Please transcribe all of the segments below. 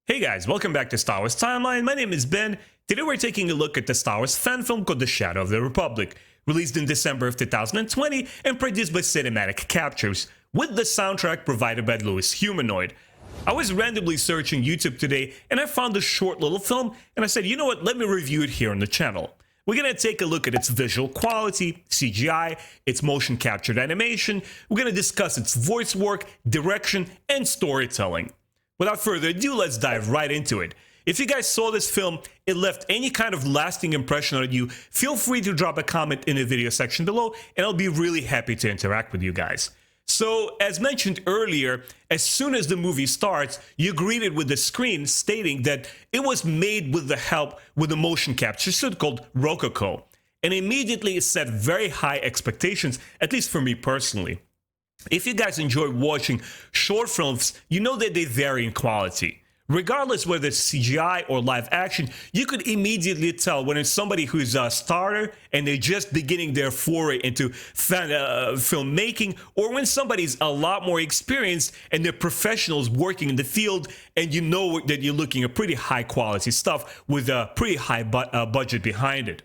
Hey guys, welcome back to Star Wars Timeline. My name is Ben. Today we're taking a look at the Star Wars fan film called The Shadow of the Republic, released in December of 2020 and produced by Cinematic Captures, with the soundtrack provided by Louis Humanoid. I was randomly searching YouTube today and I found this short little film and I said, you know what, let me review it here on the channel. We're going to take a look at its visual quality, CGI, its motion captured animation. We're going to discuss its voice work, direction, and storytelling. Without further ado, let's dive right into it. If you guys saw this film, it left any kind of lasting impression on you, feel free to drop a comment in the video section below, and I'll be really happy to interact with you guys. So, as mentioned earlier, as soon as the movie starts, you're greeted with the screen stating that it was made with the help with a motion capture suit called Rococo, and immediately it set very high expectations, at least for me personally. If you guys enjoy watching short films, you know that they vary in quality. Regardless whether it's CGI or live action, you could immediately tell when it's somebody who's a starter and they're just beginning their foray into filmmaking, or when somebody's a lot more experienced and they're professionals working in the field, and you know that you're looking at pretty high quality stuff with a pretty high budget behind it.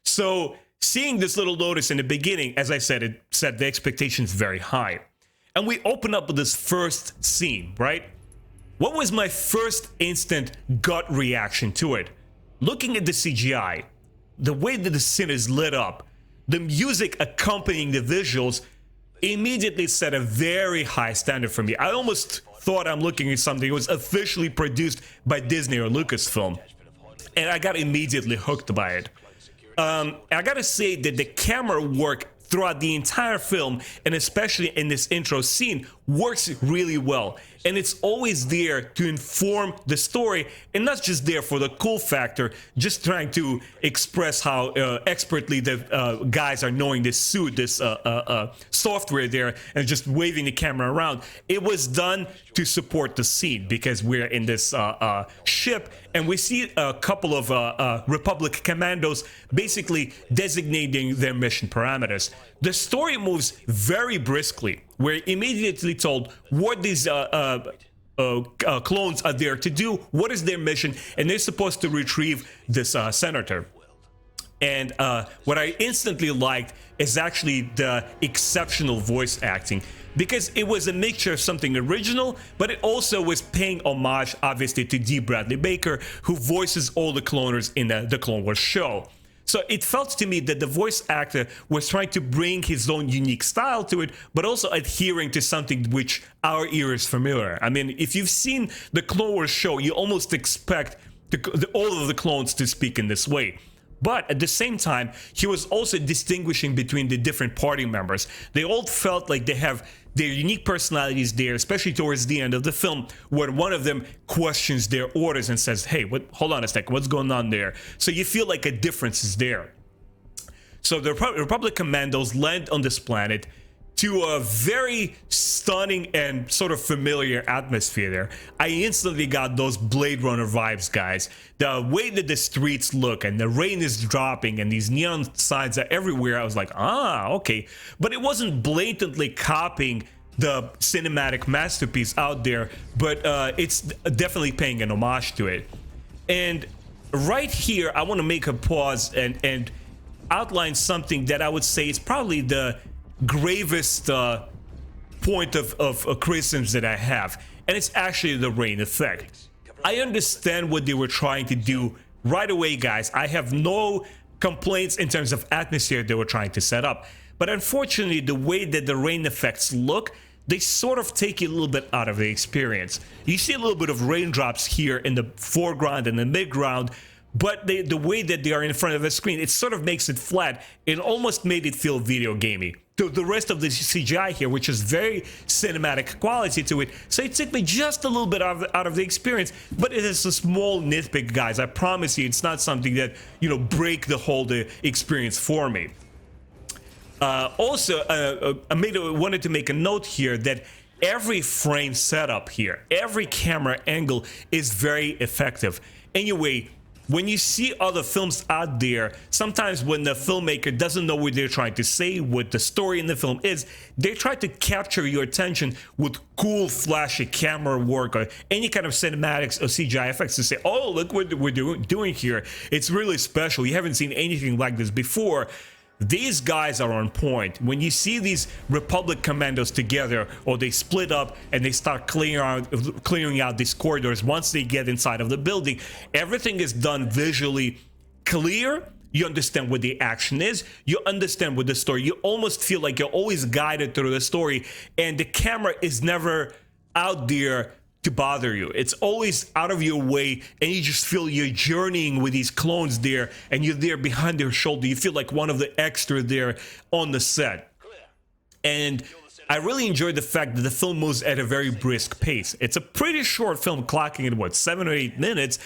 So, seeing this little notice in the beginning, as I said, it set the expectations very high. And we open up with this first scene, right? What was my first instant gut reaction to it? Looking at the CGI, the way that the scene is lit up, the music accompanying the visuals immediately set a very high standard for me. I almost thought I'm looking at something that was officially produced by Disney or Lucasfilm. And I got immediately hooked by it. I gotta say that the camera work throughout the entire film, and especially in this intro scene, works really well. And it's always there to inform the story, and not just there for the cool factor, just trying to express how expertly the guys are knowing this suit, this software there, and just waving the camera around. It was done to support the scene, because we're in this ship, and we see a couple of Republic commandos basically designating their mission parameters. The story moves very briskly. We're immediately told what these clones are there to do, what is their mission, and they're supposed to retrieve this senator. And what I instantly liked is actually the exceptional voice acting, because it was a mixture of something original, but it also was paying homage, obviously, to D. Bradley Baker, who voices all the cloners in the Clone Wars show. So it felt to me that the voice actor was trying to bring his own unique style to it, but also adhering to something which our ear is familiar. I mean, if you've seen the Clone Wars show, you almost expect all of the clones to speak in this way. But at the same time, he was also distinguishing between the different party members. They all felt like they have their unique personalities there, especially towards the end of the film, where one of them questions their orders and says, hey, hold on a second, what's going on there? So you feel like a difference is there. So the Republic Commandos land on this planet to a very stunning and sort of familiar atmosphere there. I instantly got those Blade Runner vibes, guys. The way that the streets look and the rain is dropping and these neon signs are everywhere, I was like, ah, okay. But it wasn't blatantly copying the cinematic masterpiece out there, but it's definitely paying an homage to it. And right here, I want to make a pause and outline something that I would say is probably the gravest point of criticisms that I have, and it's actually the rain effect. I understand what they were trying to do right away, guys. I have no complaints in terms of atmosphere they were trying to set up, but unfortunately the way that the rain effects look, they sort of take you a little bit out of the experience. You see a little bit of raindrops here in the foreground and the midground, but the way that they are in front of the screen, it sort of makes it flat. It almost made it feel video gamey. The rest of the CGI here, which is very cinematic quality to it, so it took me just a little bit out of the experience, but it is a small nitpick, guys. I promise you, it's not something that, you know, break the whole experience for me. Also, I wanted to make a note here that every frame setup here, every camera angle is very effective. Anyway, when you see other films out there, sometimes when the filmmaker doesn't know what they're trying to say, what the story in the film is, they try to capture your attention with cool, flashy camera work or any kind of cinematics or CGI effects to say, oh, look what we're doing here. It's really special. You haven't seen anything like this before. These guys are on point. When you see these Republic commandos together, or they split up and they start clearing out these corridors, once they get inside of the building, everything is done visually clear. You understand what the action is. You understand what the story. You almost feel like you're always guided through the story, and the camera is never out there to bother you. It's always out of your way, and you just feel you're journeying with these clones there, and you're there behind their shoulder. You feel like one of the extras there on the set. And I really enjoyed the fact that the film moves at a very brisk pace. It's a pretty short film, clocking at what, 7 or 8 minutes,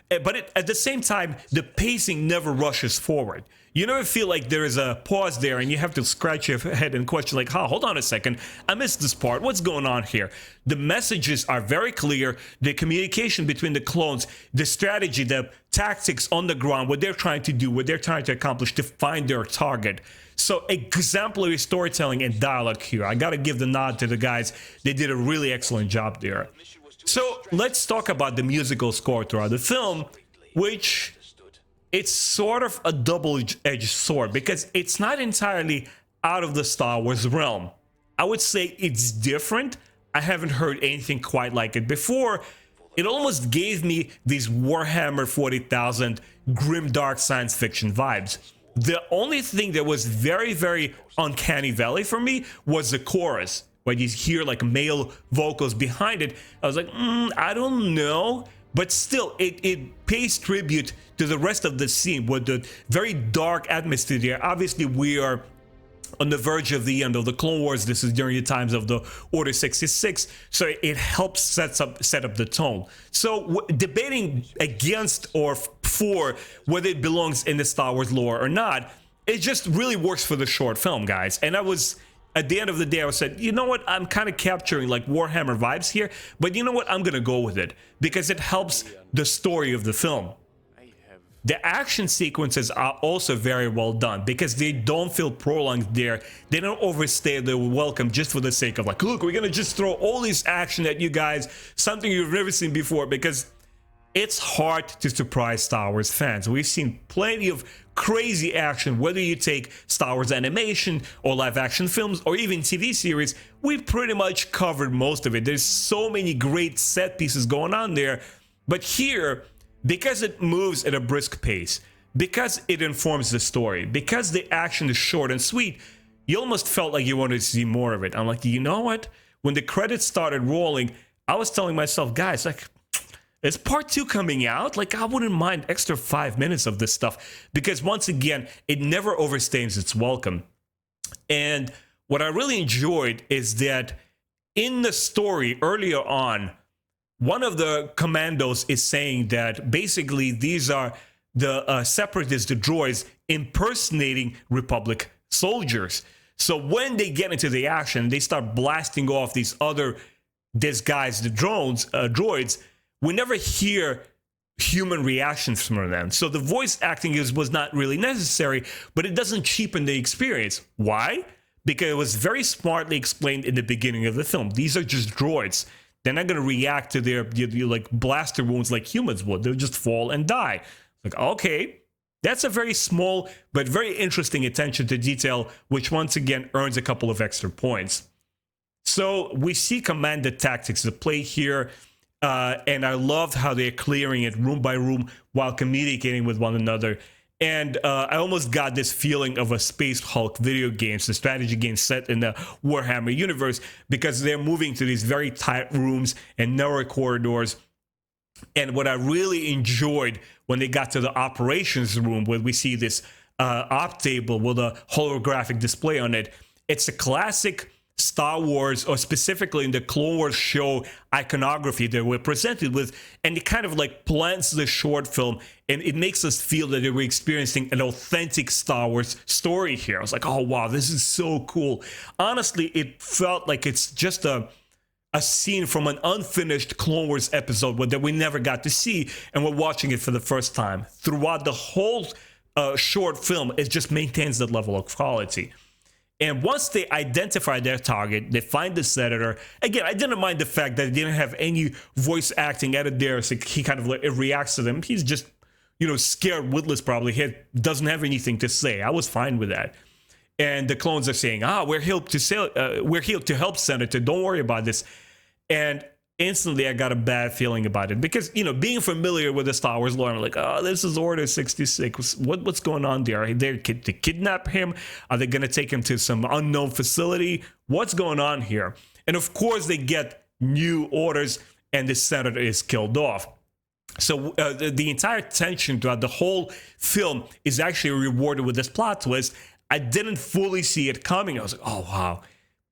but at the same time, the pacing never rushes forward. You never feel like there is a pause there and you have to scratch your head and question like, hold on a second, I missed this part, what's going on here? The messages are very clear, the communication between the clones, the strategy, the tactics on the ground, what they're trying to do, what they're trying to accomplish to find their target. So exemplary storytelling and dialogue here. I gotta give the nod to the guys. They did a really excellent job there. So let's talk about the musical score throughout the film, which it's sort of a double-edged sword because it's not entirely out of the Star Wars realm. I would say it's different. I haven't heard anything quite like it before. It almost gave me these Warhammer 40,000 grimdark science fiction vibes. The only thing that was very, very uncanny valley for me was the chorus. When you hear like male vocals behind it, I was like, I don't know. But still, it pays tribute to the rest of the scene with the very dark atmosphere there. Obviously, we are on the verge of the end of the Clone Wars. This is during the times of the Order 66, so it helps set up the tone. So debating against or for whether it belongs in the Star Wars lore or not, it just really works for the short film, guys. And I was, at the end of the day, I said, you know what, I'm kind of capturing like Warhammer vibes here, but you know what, I'm gonna go with it because it helps the story of the film. The action sequences are also very well done because they don't feel prolonged there. They don't overstay their welcome just for the sake of like, look, we're gonna just throw all this action at you guys, something you've never seen before, because it's hard to surprise Star Wars fans. We've seen plenty of crazy action, whether you take Star Wars animation or live action films or even TV series, we've pretty much covered most of it. There's so many great set pieces going on there, but here, because it moves at a brisk pace, because it informs the story, because the action is short and sweet, you almost felt like you wanted to see more of it. I'm like, you know what? When the credits started rolling, I was telling myself, guys, like, is part 2 coming out? Like, I wouldn't mind extra 5 minutes of this stuff because once again, it never overstays its welcome. And what I really enjoyed is that in the story earlier on, one of the commandos is saying that basically these are the separatists, the droids, impersonating Republic soldiers. So when they get into the action, they start blasting off these other disguised droids. We never hear human reactions from them. So the voice acting was not really necessary, but it doesn't cheapen the experience. Why? Because it was very smartly explained in the beginning of the film. These are just droids. They're not going to react to their like blaster wounds like humans would. They'll just fall and die. Like, okay, that's a very small but very interesting attention to detail, which once again earns a couple of extra points. So we see commander tactics at play here. And I loved how they're clearing it room by room while communicating with one another. And I almost got this feeling of a Space Hulk video games, the strategy game set in the Warhammer universe, because they're moving to these very tight rooms and narrow corridors. And what I really enjoyed when they got to the operations room, where we see this op table with a holographic display on it, it's a classic Star Wars, or specifically in the Clone Wars show iconography that we're presented with, and it kind of like plants the short film and it makes us feel that we're experiencing an authentic Star Wars story here. I was like, oh wow, this is so cool. Honestly, it felt like it's just a a scene from an unfinished Clone Wars episode that we never got to see, and we're watching it for the first time. Throughout the whole short film, it just maintains that level of quality. And once they identify their target, they find the senator. Again, I didn't mind the fact that they didn't have any voice acting added there, so he kind of it reacts to them. He's just, scared witless probably. He doesn't have anything to say. I was fine with that. And the clones are saying, we're here to help, Senator. Don't worry about this. And instantly I got a bad feeling about it because, being familiar with the Star Wars lore, I'm like, this is Order 66. What's going on there? Are they to kidnap him? Are they going to take him to some unknown facility? What's going on here? And of course they get new orders and the senator is killed off. So the entire tension throughout the whole film is actually rewarded with this plot twist. I didn't fully see it coming. I was like, oh, wow,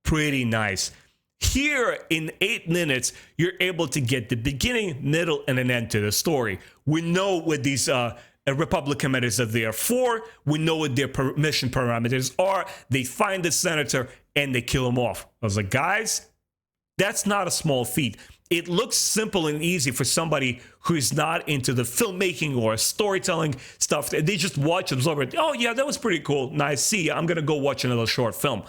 pretty nice. Here, in 8 minutes, you're able to get the beginning, middle, and an end to the story. We know what these Republic commanders are there for. We know what their mission parameters are. They find the senator, and they kill him off. I was like, guys, that's not a small feat. It looks simple and easy for somebody who is not into the filmmaking or storytelling stuff. They just watch, absorb it. Oh, yeah, that was pretty cool. Nice. See, I'm going to go watch another short film.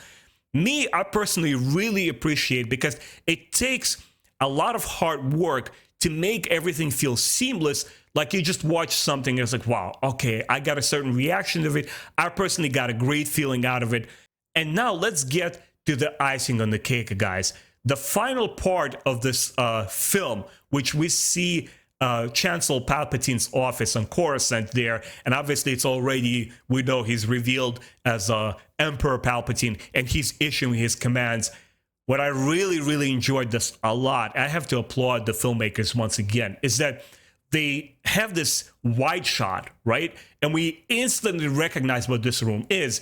Me, I personally really appreciate because it takes a lot of hard work to make everything feel seamless. Like you just watch something and it's like, wow, okay, I got a certain reaction of it. I personally got a great feeling out of it. And now let's get to the icing on the cake, guys. The final part of this film, which we see Chancellor Palpatine's office on Coruscant there, and obviously it's already, we know he's revealed as Emperor Palpatine, and he's issuing his commands. What I really, really enjoyed this a lot, I have to applaud the filmmakers once again, is that they have this wide shot, right? And we instantly recognize what this room is.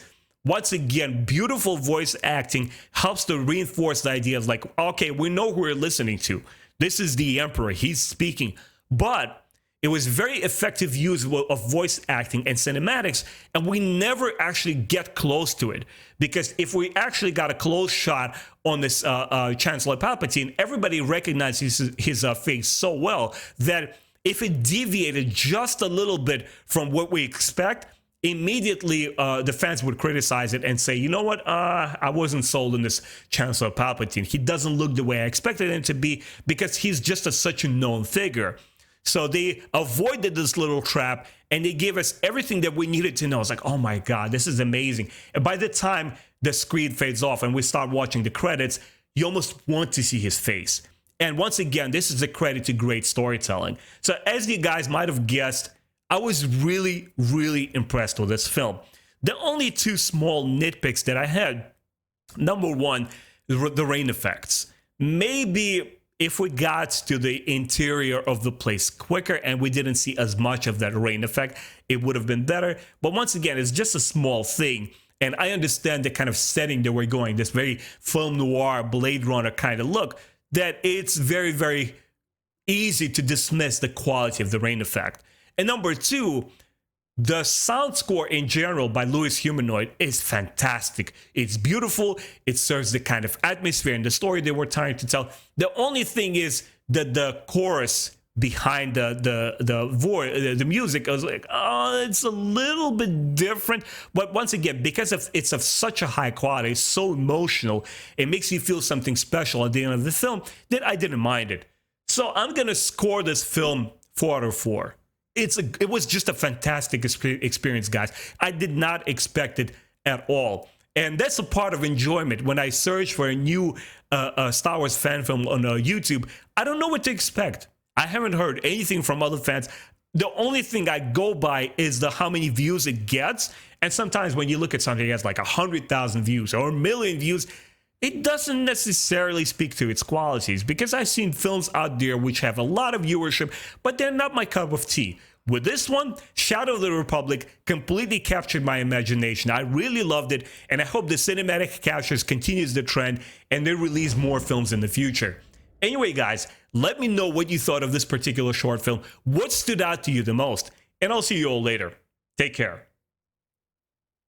Once again, beautiful voice acting helps to reinforce the idea of like, okay, we know who we're listening to. This is the Emperor, he's speaking. But it was very effective use of voice acting and cinematics, and we never actually get close to it. Because if we actually got a close shot on this Chancellor Palpatine, everybody recognizes his face so well that if it deviated just a little bit from what we expect, immediately the fans would criticize it and say, you know what, I wasn't sold on this Chancellor Palpatine. He doesn't look the way I expected him to be because he's just such a known figure. So they avoided this little trap and they gave us everything that we needed to know. It's like, oh my God, this is amazing. And by the time the screen fades off and we start watching the credits, you almost want to see his face. And once again, this is a credit to great storytelling. So as you guys might have guessed, I was really, really impressed with this film. The only two small nitpicks that I had, number one, the rain effects. Maybe if we got to the interior of the place quicker and we didn't see as much of that rain effect, it would have been better. But once again, it's just a small thing. And I understand the kind of setting that we're going, this very film noir, Blade Runner kind of look, that it's very, very easy to dismiss the quality of the rain effect. And number two, the sound score in general by Louis Humanoid is fantastic. It's beautiful. It serves the kind of atmosphere and the story they were trying to tell. The only thing is that the chorus behind the music, I was like, oh, it's a little bit different. But once again, because it's of such a high quality, it's so emotional, it makes you feel something special at the end of the film that I didn't mind it. So I'm going to score this film 4 out of 4. It was just a fantastic experience, guys. I did not expect it at all. And that's a part of enjoyment. When I search for a new Star Wars fan film on YouTube, I don't know what to expect. I haven't heard anything from other fans. The only thing I go by is how many views it gets. And sometimes when you look at something that has like 100,000 views or 1 million views, it doesn't necessarily speak to its qualities, because I've seen films out there which have a lot of viewership, but they're not my cup of tea. With this one, Shadow of the Republic completely captured my imagination. I really loved it, and I hope the cinematic captures continues the trend and they release more films in the future. Anyway, guys, let me know what you thought of this particular short film. What stood out to you the most? And I'll see you all later. Take care.